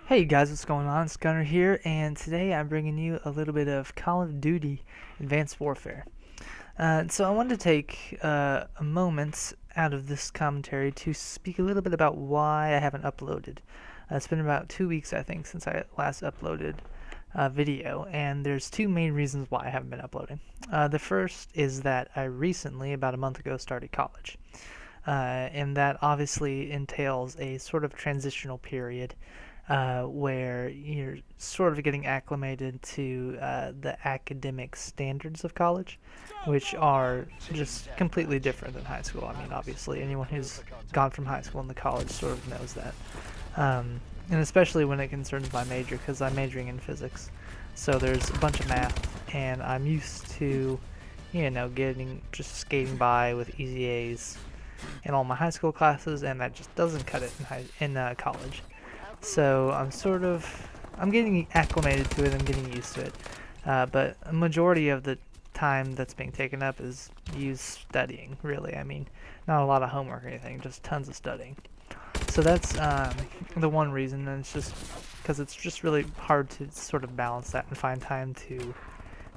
Hey guys, what's going on? It's Gunner here, and today I'm bringing you a little bit of Call of Duty Advanced Warfare. So I wanted to take a moment out of this commentary to speak a little bit about why I haven't uploaded. It's been about 2 weeks, I think, since I last uploaded a video, and there's two main reasons why I haven't been uploading. The first is that I recently, about a month ago, started college. And that obviously entails a sort of transitional period where you're sort of getting acclimated to the academic standards of college, which are just completely different than high school. I mean, obviously, anyone who's gone from high school into college sort of knows that. And especially when it concerns my major, because I'm majoring in physics. So there's a bunch of math, and I'm used to, getting just skating by with easy A's in all my high school classes, and that just doesn't cut it in college. So I'm getting acclimated to it. I'm getting used to it. But a majority of the time that's being taken up is used studying. Really, I mean, not a lot of homework or anything, just tons of studying. So that's the one reason, and it's just because it's just really hard to sort of balance that and find time to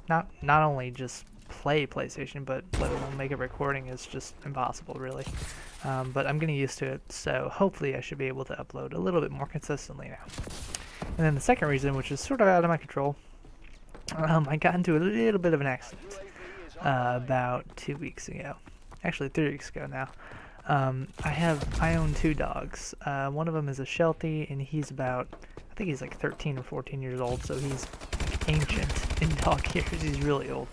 not only just play PlayStation, but let alone make a recording is just impossible, really. But I'm getting used to it, so hopefully I should be able to upload a little bit more consistently now. And then the second reason, which is sort of out of my control, I got into a little bit of an accident about 2 weeks ago. Actually, 3 weeks ago now. I own two dogs. One of them is a Sheltie, and I think he's like 13 or 14 years old, so he's ancient in dog years. He's really old.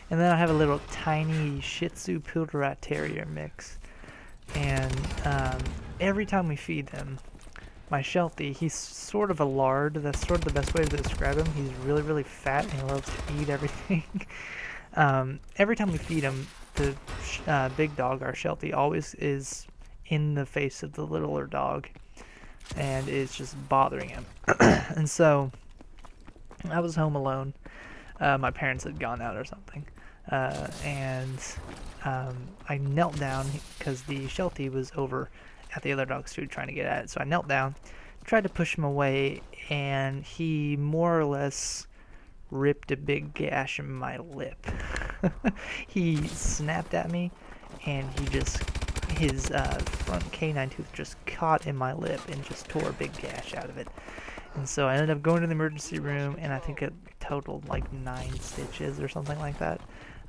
And then I have a little tiny Shih Tzu Poodle Rat Terrier mix. And every time we feed him, my Sheltie, he's sort of a lard. That's sort of the best way to describe him. He's really, really fat and he loves to eat everything. Every time we feed him, the big dog, our Sheltie, always is in the face of the littler dog. And it's just bothering him. And so, I was home alone. My parents had gone out or something. And I knelt down because the Sheltie was over at the other dog's food trying to get at it. So I knelt down, tried to push him away, and he more or less ripped a big gash in my lip. He snapped at me, and his front canine tooth just caught in my lip and just tore a big gash out of it. And so I ended up going to the emergency room, and I think it totaled like 9 stitches or something like that.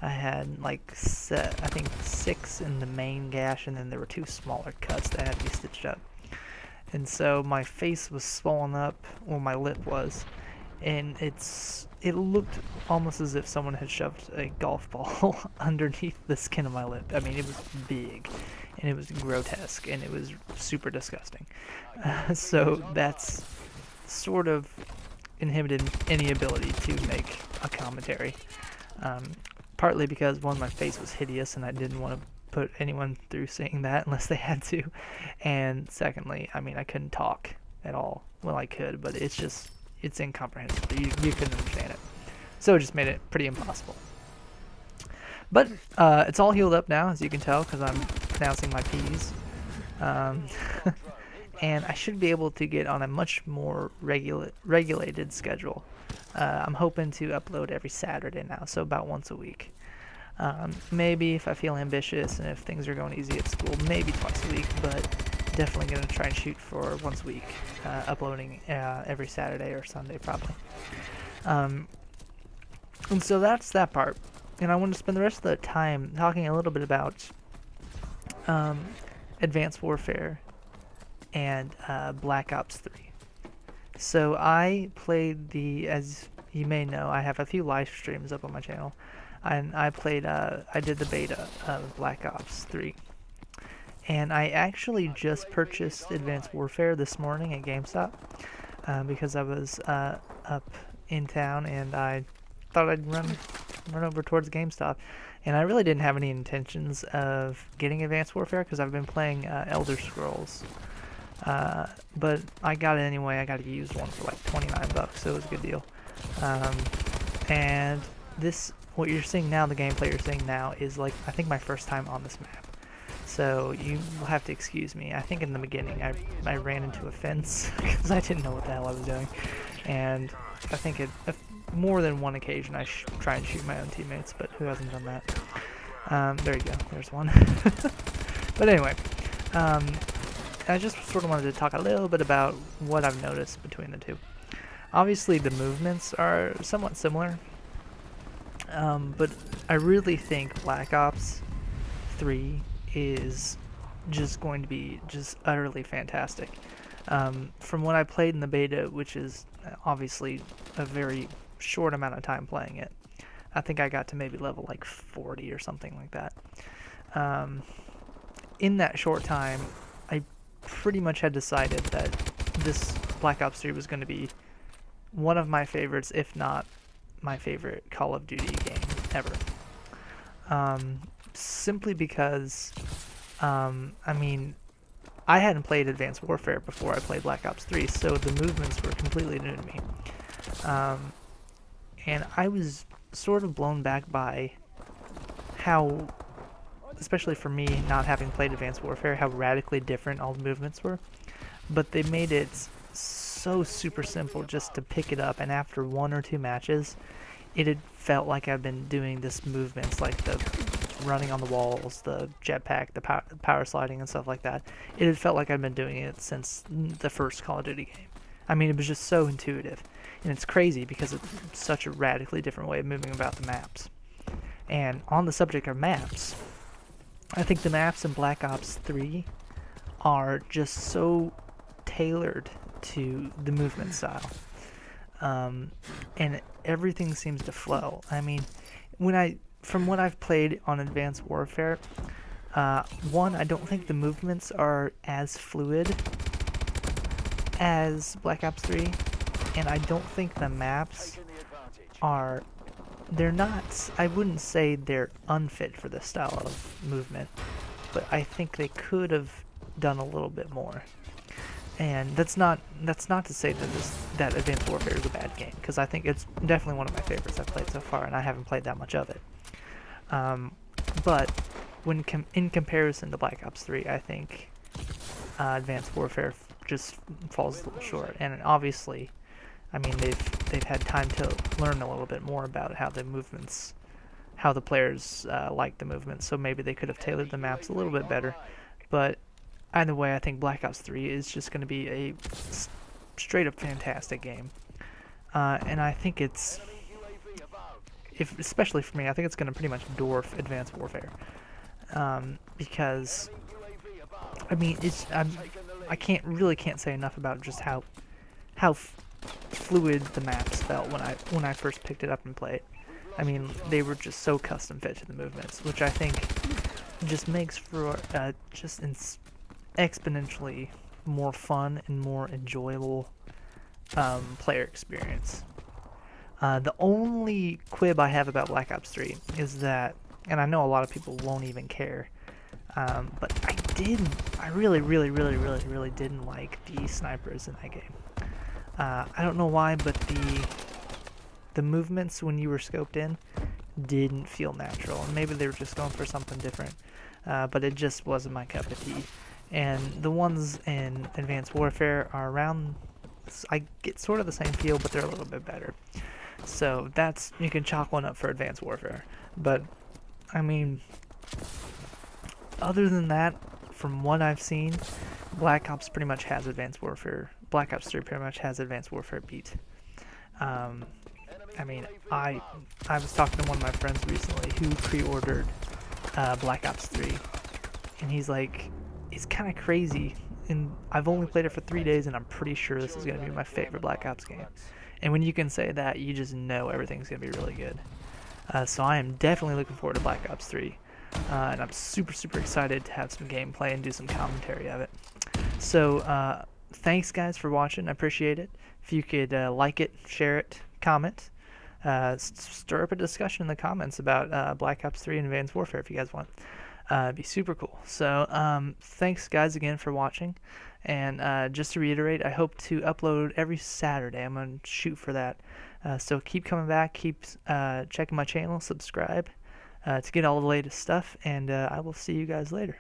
I had I think 6 in the main gash, and then there were 2 smaller cuts that had to be stitched up. And so my face was swollen up, well, my lip was, and it looked almost as if someone had shoved a golf ball underneath the skin of my lip. I mean, it was big, and it was grotesque, and it was super disgusting. So that's sort of inhibited any ability to make a commentary. Partly because, one, my face was hideous and I didn't want to put anyone through seeing that unless they had to. And secondly, I mean, I couldn't talk at all. Well, I could, but it's incomprehensible. You couldn't understand it. So it just made it pretty impossible. But it's all healed up now, as you can tell, because I'm pronouncing my P's. And I should be able to get on a much more regulated schedule. I'm hoping to upload every Saturday now, so about once a week. Maybe if I feel ambitious and if things are going easy at school, maybe twice a week, but definitely going to try and shoot for once a week, uploading every Saturday or Sunday probably. And so that's that part. And I want to spend the rest of the time talking a little bit about Advanced Warfare and Black Ops 3. So I played as you may know, I have a few live streams up on my channel, and I did the beta of Black Ops 3. And I actually just purchased Advanced Warfare this morning at GameStop because I was up in town and I thought I'd run over towards GameStop. And I really didn't have any intentions of getting Advanced Warfare because I've been playing Elder Scrolls. But I got it anyway. I got a used one for like 29 bucks, so it was a good deal. And what you're seeing now, the gameplay you're seeing now, is like, I think, my first time on this map. So you will have to excuse me. I think in the beginning I ran into a fence because I didn't know what the hell I was doing. And I think more than one occasion I try and shoot my own teammates, but who hasn't done that? There you go. There's one. But anyway, I just sort of wanted to talk a little bit about what I've noticed between the two. Obviously, the movements are somewhat similar, but I really think Black Ops 3 is just going to be just utterly fantastic. From what I played in the beta, which is obviously a very short amount of time playing it, I think I got to maybe level like 40 or something like that. In that short time, I pretty much had decided that this Black Ops 3 was going to be one of my favorites, if not my favorite Call of Duty game ever. Simply because, I mean, I hadn't played Advanced Warfare before I played Black Ops 3, so the movements were completely new to me. And I was sort of blown back by how, especially for me, not having played Advanced Warfare, how radically different all the movements were. But they made it so super simple just to pick it up, and after 1 or 2 matches, it had felt like I've been doing this movements, like the running on the walls, the jetpack, the power sliding and stuff like that. It had felt like I'd been doing it since the first Call of Duty game. I mean, it was just so intuitive, and it's crazy because it's such a radically different way of moving about the maps. And on the subject of maps, I think the maps in Black Ops 3 are just so tailored to the movement style, and everything seems to flow. I mean, from what I've played on Advanced Warfare, one, I don't think the movements are as fluid as Black Ops 3, and I don't think the maps are, they're not, I wouldn't say they're unfit for this style of movement, but I think they could have done a little bit more. And that's not to say that Advanced Warfare is a bad game, because I think it's definitely one of my favorites I've played so far, and I haven't played that much of it. But when in comparison to Black Ops 3, I think Advanced Warfare just falls a little short. And obviously, I mean, they've had time to learn a little bit more about how the movements, how the players like the movements. So maybe they could have tailored the maps a little bit better. But either way, I think Black Ops 3 is just going to be a straight up fantastic game. And I think it's, especially for me, I think it's going to pretty much dwarf Advanced Warfare. Because, I mean, I can't say enough about just how fluid the maps felt when I first picked it up and played. I mean, they were just so custom fit to the movements, which I think just makes for just exponentially more fun and more enjoyable player experience. The only quib I have about Black Ops 3 is that, and I know a lot of people won't even care, but I really didn't like the snipers in that game. I don't know why, but the movements when you were scoped in didn't feel natural, and maybe they were just going for something different, but it just wasn't my cup of tea. And the ones in Advanced Warfare are around, I get sort of the same feel, but they're a little bit better. So that's, you can chalk one up for Advanced Warfare. But, I mean, other than that, from what I've seen, Black Ops pretty much has Advanced Warfare. Black Ops 3 pretty much has Advanced Warfare beat. I mean, I was talking to one of my friends recently who pre-ordered Black Ops 3, and he's like, it's kind of crazy, and I've only played it for 3 days, and I'm pretty sure this is going to be my favorite Black Ops game. And when you can say that, you just know everything's going to be really good. So I am definitely looking forward to Black Ops 3, and I'm super excited to have some gameplay and do some commentary of it. So thanks guys for watching, I appreciate it. If you could like it, share it, comment, stir up a discussion in the comments about Black Ops 3 and Advanced Warfare if you guys want. It'd be super cool. So thanks guys again for watching, and just to reiterate, I hope to upload every Saturday. I'm going to shoot for that. So keep coming back, keep checking my channel, subscribe to get all the latest stuff, and I will see you guys later.